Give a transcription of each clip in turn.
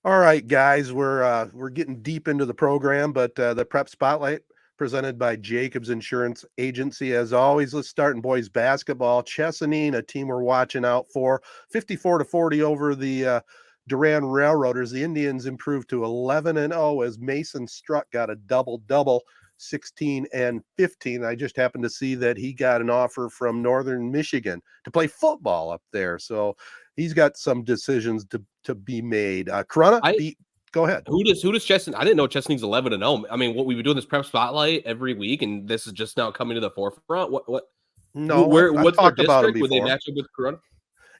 All right, guys, we're getting deep into the program, but the prep spotlight presented by Jacobs Insurance Agency. As always, let's start in boys basketball. Chesaning, a team we're watching out for, 54-40 over the Duran Railroaders. The Indians improved to 11-0 as Mason Struck got a double double. 16 and 15. I just happened to see that he got an offer from Northern Michigan to play football up there. So he's got some decisions to be made. Corona, I go ahead. who does Cheston? I didn't know Cheston's 11-0. I mean, what we've been doing this prep spotlight every week, and this is just now coming to the forefront. No, I've What's their talked about him district? Would they before. match up with Corona?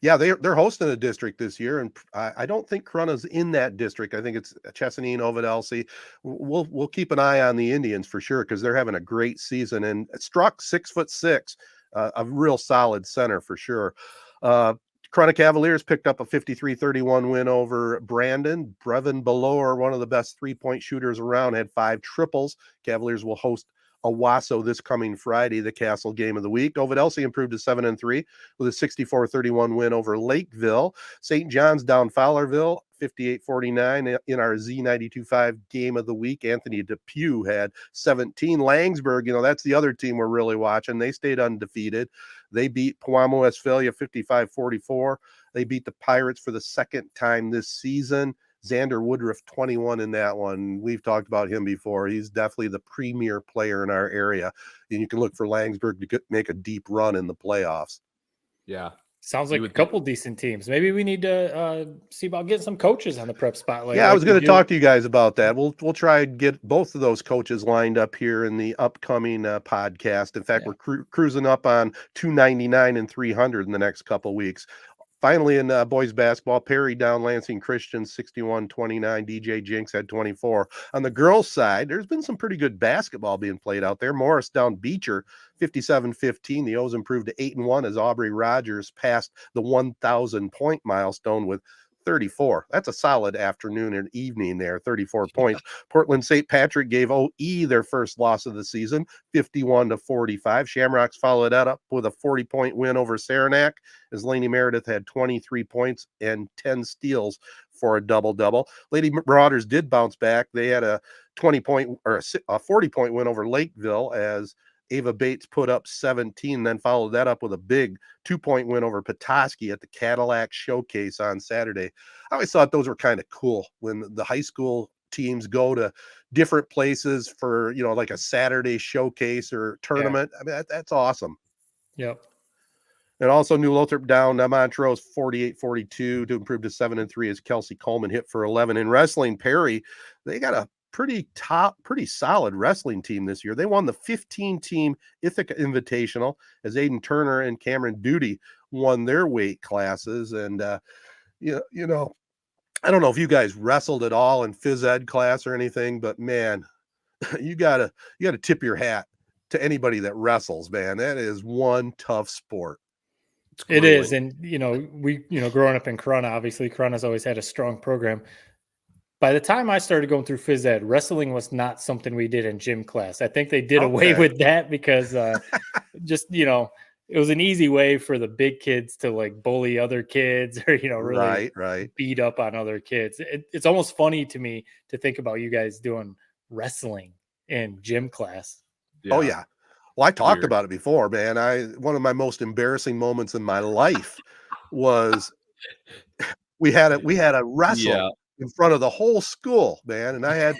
Yeah, they're hosting a district this year, and I don't think Corona's in that district. I think it's Chesaning, Ovid, Elsie. We'll keep an eye on the Indians for sure because they're having a great season. And Struck 6'6", a real solid center for sure. Uh, Corona Cavaliers picked up a 53-31 win over Brandon. Brevin Belor, one of the best three-point shooters around, had 5 triples. Cavaliers will host Owasso this coming Friday, the Castle game of the week. Ovid Elsie improved to 7-3 with a 64-31 win over Lakeville. St. John's down Fowlerville 58-49 in our Z92.5 game of the week. Anthony Depew had 17. Langsburg, that's the other team we're really watching. They stayed undefeated. They beat Pewamo Westphalia 55-44. They beat the Pirates for the second time this season. Xander Woodruff, 21 in that one. We've talked about him before. He's definitely the premier player in our area. And you can look for Langsburg to make a deep run in the playoffs. Yeah. Sounds like a couple decent teams. Maybe we need to see about getting some coaches on the prep spotlight. Yeah, I was going to talk to you guys about that. We'll try and get both of those coaches lined up here in the upcoming podcast. In fact, we're cruising up on 299 and 300 in the next couple weeks. Finally, in boys basketball, Perry down Lansing Christian 61-29. DJ Jinx had 24. On the girls' side, there's been some pretty good basketball being played out there. Morris down Beecher 57-15. The O's improved to 8-1 as Aubrey Rogers passed the 1,000-point milestone with 34. That's a solid afternoon and evening there, 34 points. Portland St. Patrick gave OE their first loss of the season, 51-45. Shamrocks followed that up with a 40-point win over Saranac as Laney Meredith had 23 points and 10 steals for a double-double. Lady Marauders did bounce back. They had a 20-point or a 40-point win over Lakeville as Ava Bates put up 17, then followed that up with a big 2-point win over Petoskey at the Cadillac Showcase on Saturday. I always thought those were kind of cool when the high school teams go to different places for, like a Saturday showcase or tournament. Yeah. I mean, that's awesome. Yep. And also New Lothrop down Montrose 48-42 to improve to 7-3 as Kelsey Coleman hit for 11. In wrestling, Perry, they got a pretty solid wrestling team this year. They won the 15-team Ithaca Invitational as Aiden Turner and Cameron Duty won their weight classes. And, I don't know if you guys wrestled at all in phys ed class or anything, but man, you gotta tip your hat to anybody that wrestles, man. That is one tough sport. It is. And, we, growing up in Corona, obviously Corona's always had a strong program. By the time I started going through phys ed, wrestling was not something we did in gym class. I think they did away with that because just, it was an easy way for the big kids to like bully other kids or, really beat up on other kids. It's almost funny to me to think about you guys doing wrestling in gym class. Yeah. Oh, yeah. Well, I talked about it before, man. One of my most embarrassing moments in my life was we had a wrestle in front of the whole school, man. And I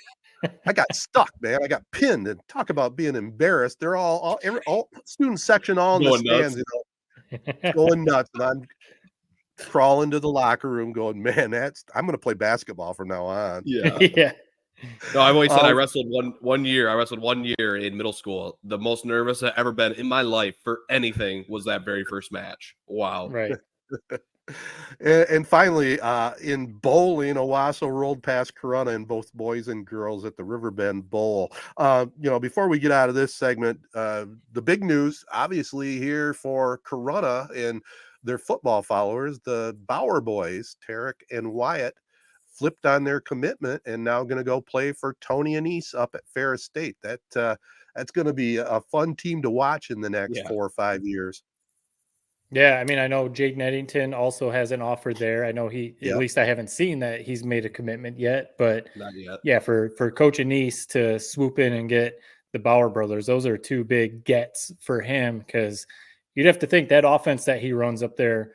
got stuck, man. I got pinned. And talk about being embarrassed. They're all student section, all in the stands, going nuts. And I'm crawling to the locker room going, man, I'm going to play basketball from now on. Yeah. Yeah. No, I've always said I wrestled one year. I wrestled 1 year in middle school. The most nervous I've ever been in my life for anything was that very first match. Wow. Right. And finally, in bowling, Owasso rolled past Corona in both boys and girls at the Riverbend Bowl. Before we get out of this segment, the big news, obviously, here for Corona and their football followers, the Bauer boys, Tarek and Wyatt, flipped on their commitment and now going to go play for Tony and East up at Ferris State. That's going to be a fun team to watch in the next 4 or 5 years. Yeah, I mean, I know Jake Neddington also has an offer there. I know at least I haven't seen that he's made a commitment yet, but Not yet. yeah, for Coach Anise to swoop in and get the Bauer brothers, those are two big gets for him, because you'd have to think that offense that he runs up there,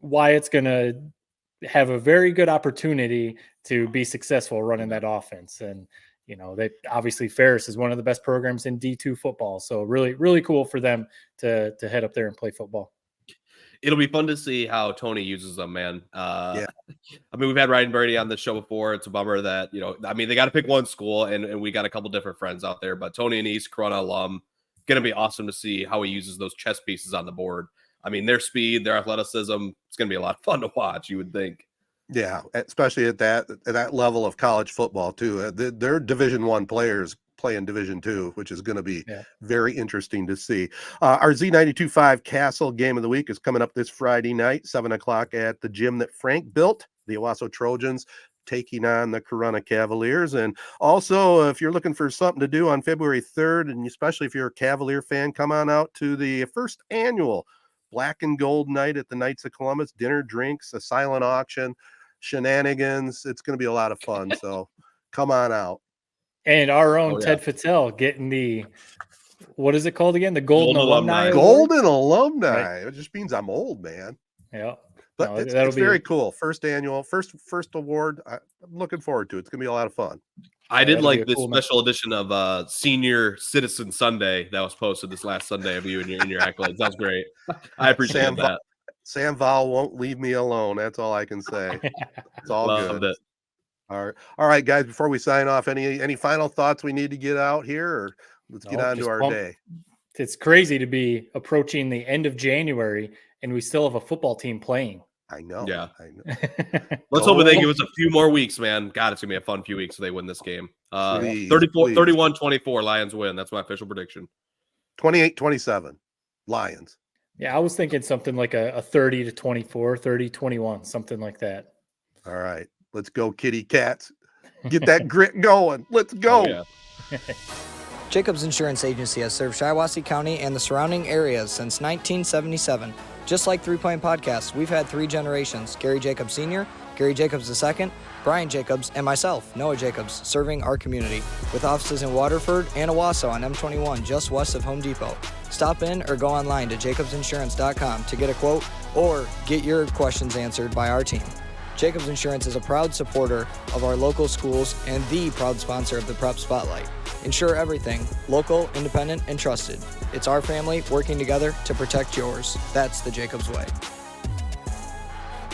Wyatt's going to have a very good opportunity to be successful running that offense. And, that obviously Ferris is one of the best programs in D2 football. So really, really cool for them to head up there and play football. It'll be fun to see how Tony uses them, man. I mean, we've had Ryan Brady on the show before. It's a bummer that, they got to pick one school, and we got a couple different friends out there. But Tony and East, Corona alum, going to be awesome to see how he uses those chess pieces on the board. I mean, their speed, their athleticism, it's going to be a lot of fun to watch, you would think. Yeah, especially at that level of college football too. They're Division I players playing Division II, which is going to be very interesting to see. Our Z92.5 Castle game of the week is coming up this Friday night, 7:00 at the gym that Frank built. The Owasso Trojans taking on the Corunna Cavaliers. And also, if you're looking for something to do on February 3rd, and especially if you're a Cavalier fan, come on out to the first annual Black and Gold night at the Knights of Columbus. Dinner, drinks, a silent auction, shenanigans. It's going to be a lot of fun. So come on out. And our own Ted Fattel getting the, what is it called again? The Golden Alumni. Golden Alumni. Right. It just means I'm old, man. Yeah. But it's very cool. First annual, first award. I'm looking forward to it. It's going to be a lot of fun. I did like this special edition of Senior Citizen Sunday that was posted this last Sunday of you and your accolades. That's great. I appreciate that. Sam Val won't leave me alone. That's all I can say. It's all Loved good. It. All right, guys. Before we sign off, any final thoughts we need to get out here, or let's get on to our day? It's crazy to be approaching the end of January and we still have a football team playing. I know. Yeah. I know. Let's hope they give us a few more weeks, man. God, it's gonna be a fun few weeks if they win this game. 31-24 Lions win. That's my official prediction. 28-27 Lions. Yeah, I was thinking something like a 30-24, 30-21, something like that. All right. Let's go, kitty cats. Get that grit going. Let's go. Oh, yeah. Jacobs Insurance Agency has served Shiawassee County and the surrounding areas since 1977. Just like 3 Point Podcasts, we've had 3 generations: Gary Jacobs Sr., Gary Jacobs II, Brian Jacobs, and myself, Noah Jacobs, serving our community with offices in Waterford and Owasso on M21, just west of Home Depot. Stop in or go online to jacobsinsurance.com to get a quote or get your questions answered by our team. Jacobs Insurance is a proud supporter of our local schools and the proud sponsor of the Prep Spotlight. Insure everything, local, independent, and trusted. It's our family working together to protect yours. That's the Jacobs way.